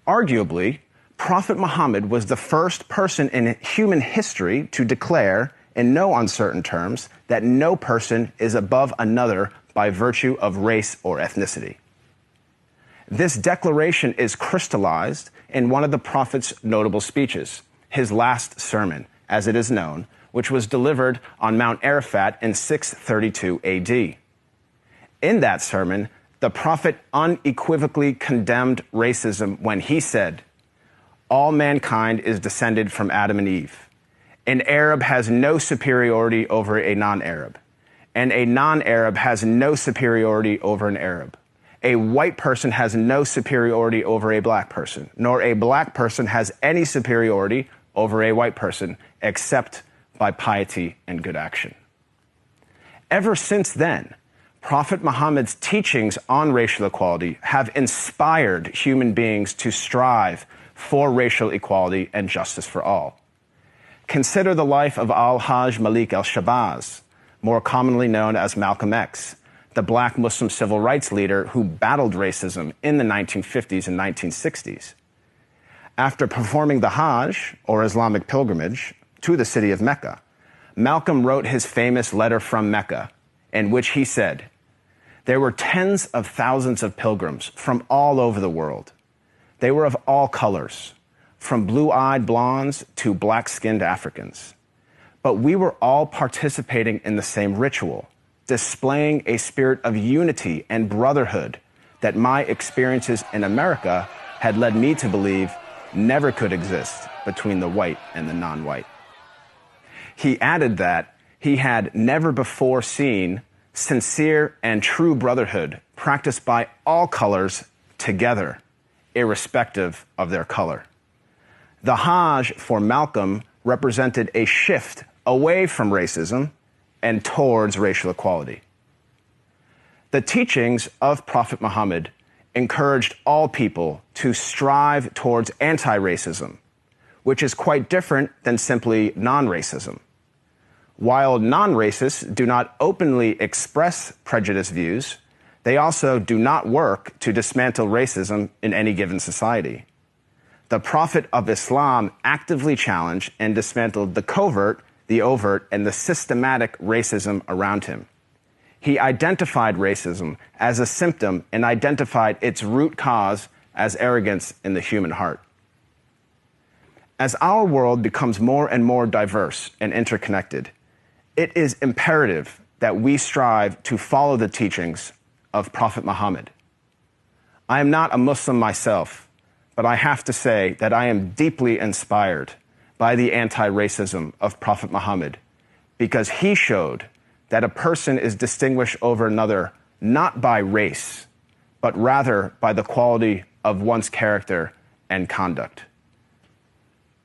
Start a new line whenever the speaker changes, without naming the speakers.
Arguably, Prophet Muhammad was the first person in human history to declare, in no uncertain terms, that no person is above another by virtue of race or ethnicity. This declaration is crystallized in one of the Prophet's notable speeches, his last sermon, as it is known, which was delivered on Mount Arafat in 632 AD. In that sermon, the Prophet unequivocally condemned racism when he said, "All mankind is descended from Adam and Eve. An Arab has no superiority over a non-Arab, and a non-Arab has no superiority over an Arab. A white person has no superiority over a black person, nor a black person has any superiority over a white person, except by piety and good action." Ever since then, Prophet Muhammad's teachings on racial equality have inspired human beings to strive for racial equality and justice for all. Consider the life of Al-Hajj Malik al-Shabazz, more commonly known as Malcolm X, the black Muslim civil rights leader who battled racism in the 1950s and 1960s. After performing the Hajj, or Islamic pilgrimage, to the city of Mecca, Malcolm wrote his famous letter from Mecca, in which he said, "There were tens of thousands of pilgrims from all over the world. They were of all colors, from blue-eyed blondes to black-skinned Africans. But we were all participating in the same ritual, displaying a spirit of unity and brotherhood that my experiences in America had led me to believe never could exist between the white and the non-white." He added that he had never before seen sincere and true brotherhood practiced by all colors together, irrespective of their color. The Hajj for Malcolm represented a shift away from racism and towards racial equality. The teachings of Prophet Muhammad encouraged all people to strive towards anti-racism, which is quite different than simply non-racism. While non-racists do not openly express prejudiced views, they also do not work to dismantle racism in any given society. The Prophet of Islam actively challenged and dismantled the covert, the overt, and the systematic racism around him. He identified racism as a symptom and identified its root cause as arrogance in the human heart. As our world becomes more and more diverse and interconnected, it is imperative that we strive to follow the teachings of Prophet Muhammad. I am not a Muslim myself, but I have to say that I am deeply inspired by the anti-racism of Prophet Muhammad, because he showed that a person is distinguished over another not by race, but rather by the quality of one's character and conduct.